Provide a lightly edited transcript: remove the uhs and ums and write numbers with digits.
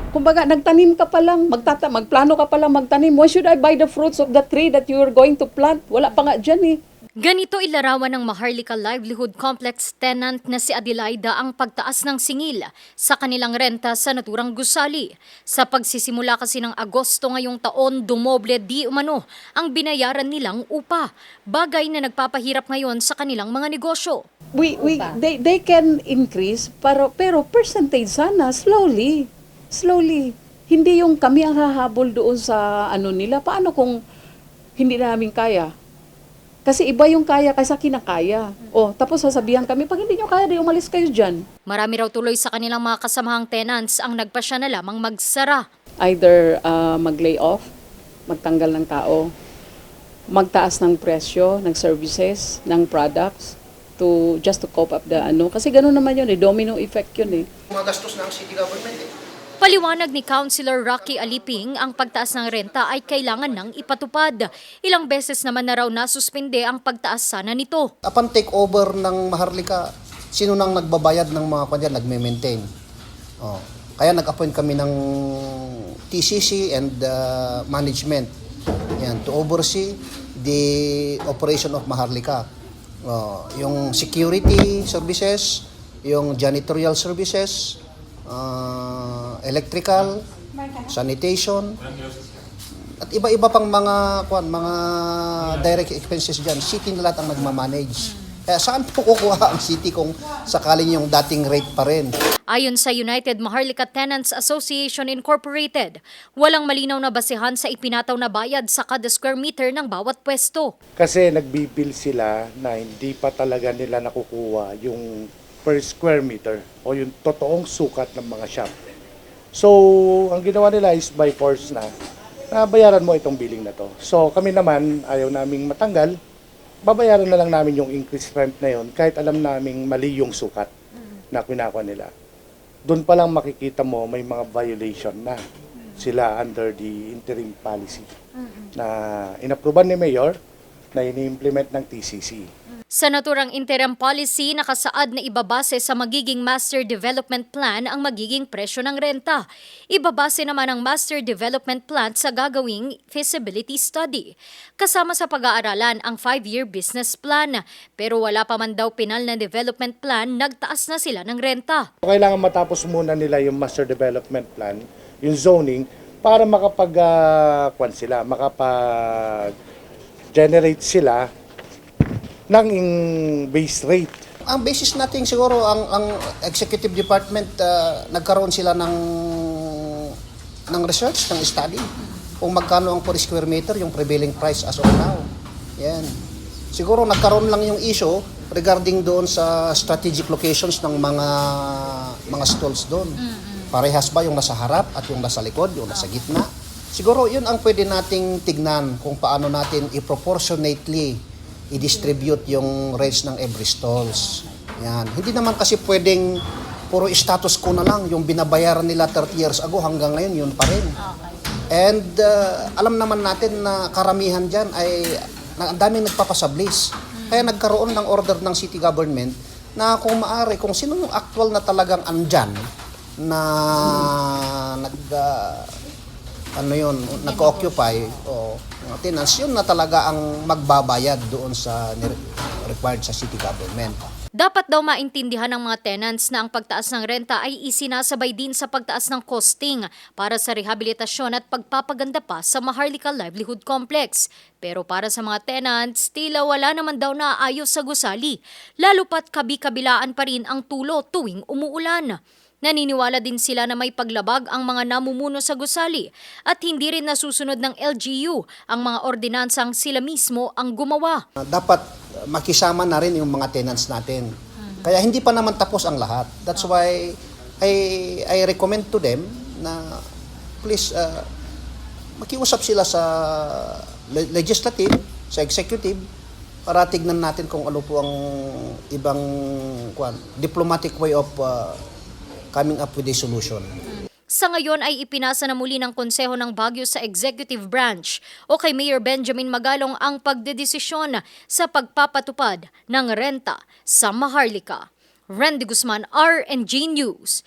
Kumbaga, nagtanim ka pa lang, magplano ka pa lang magtanim. Why should I buy the fruits of the tree that you're going to plant? Wala pa nga dyan eh. Ganito ilarawan ng Maharlika Livelihood Complex tenant na si Adelaida ang pagtaas ng singil sa kanilang renta sa naturang gusali. Sa pagsisimula kasi ng Agosto ngayong taon, dumoble di umano ang binayaran nilang upa. Bagay na nagpapahirap ngayon sa kanilang mga negosyo. They can increase, pero percentage sana, slowly. Hindi yung kami ang hahabol doon sa ano nila. Paano kung hindi namin kaya? Kasi iba yung kaya kaysa kinakaya. Tapos sasabihan kami, pag hindi nyo kaya, di umalis kayo dyan. Marami raw tuloy sa kanilang mga kasamahang tenants ang nagpasya na lamang magsara. Either mag-lay off, magtanggal ng tao, magtaas ng presyo, ng services, ng products, just to cope up the ano. Kasi gano'n naman yun domino effect yun Mga gastos ng city government Paliwanag ni Councilor Rocky Aliping, ang pagtaas ng renta ay kailangan ng ipatupad. Ilang beses naman na raw nasuspende ang pagtaas sana nito. Upon take over ng Maharlika, sino nang nagbabayad ng mga kanya, nagme-maintain. Kaya nag-appoint kami ng TCC and management to oversee the operation of Maharlika. Yung security services, yung janitorial services, electrical, sanitation, at iba-iba pang mga direct expenses diyan. City na lahat ang nagmamanage. Kaya saan po kukuha ang city kung sakaling yung dating rate pa rin? Ayon sa United Maharlika Tenants Association Incorporated, walang malinaw na basehan sa ipinataw na bayad sa kada square meter ng bawat pwesto. Kasi nagbibil sila na hindi pa talaga nila nakukuha yung per square meter o yung totoong sukat ng mga shop. So, ang ginawa nila is by force na bayaran mo itong billing na to. So, kami naman, ayaw naming matanggal, babayaran na lang namin yung increased rent na yon kahit alam naming mali yung sukat na kinakwa nila. Doon pa lang makikita mo may mga violation na sila under the interim policy na inapruban ni Mayor na ini-implement ng TCC. Sa naturang interim policy, nakasaad na ibabase sa magiging Master Development Plan ang magiging presyo ng renta. Ibabase naman ang Master Development Plan sa gagawing feasibility study. Kasama sa pag-aaralan ang 5-year business plan. Pero wala pa man daw pinal na development plan, nagtaas na sila ng renta. Kailangan matapos muna nila yung Master Development Plan, yung zoning, para makapag-generate sila ng base rate. Ang basis natin siguro, ang executive department, nagkaroon sila ng research, ng study, kung magkano ang per square meter yung prevailing price as of now. Yan. Siguro nagkaroon lang yung issue regarding doon sa strategic locations ng mga stalls doon. Parehas ba yung nasa harap at yung nasa likod, yung nasa gitna? Siguro yun ang pwede nating tignan kung paano natin i-proportionately i-distribute yung rates ng every stalls. Yan. Hindi naman kasi pwedeng puro status quo na lang, yung binabayaran nila 30 years ago hanggang ngayon, yun pa rin. And alam naman natin na karamihan dyan ay ang daming nagpapasablis. Kaya nagkaroon ng order ng city government na kung maaari, kung sino yung actual na talagang andyan na nag-occupy o tenants, yun na talaga ang magbabayad doon sa required sa city government. Dapat daw maintindihan ng mga tenants na ang pagtaas ng renta ay isinasabay din sa pagtaas ng costing para sa rehabilitasyon at pagpapaganda pa sa Maharlika Livelihood Complex. Pero para sa mga tenants, tila wala naman daw naayos sa gusali, lalo pat kabi-kabilaan pa rin ang tulo tuwing umuulan. Naniniwala din sila na may paglabag ang mga namumuno sa gusali at hindi rin nasusunod ng LGU ang mga ordinansang sila mismo ang gumawa. Dapat makisama na rin yung mga tenants natin. Kaya hindi pa naman tapos ang lahat. That's why I recommend to them na please makiusap sila sa legislative, sa executive, para tignan natin kung ano po ang ibang diplomatic way of coming up with a solution. Sa ngayon ay ipinasa na muli ng Konseho ng Baguio sa Executive Branch o kay Mayor Benjamin Magalong ang pagdedesisyon sa pagpapatupad ng renta sa Maharlika. Randy Guzman, RNG News.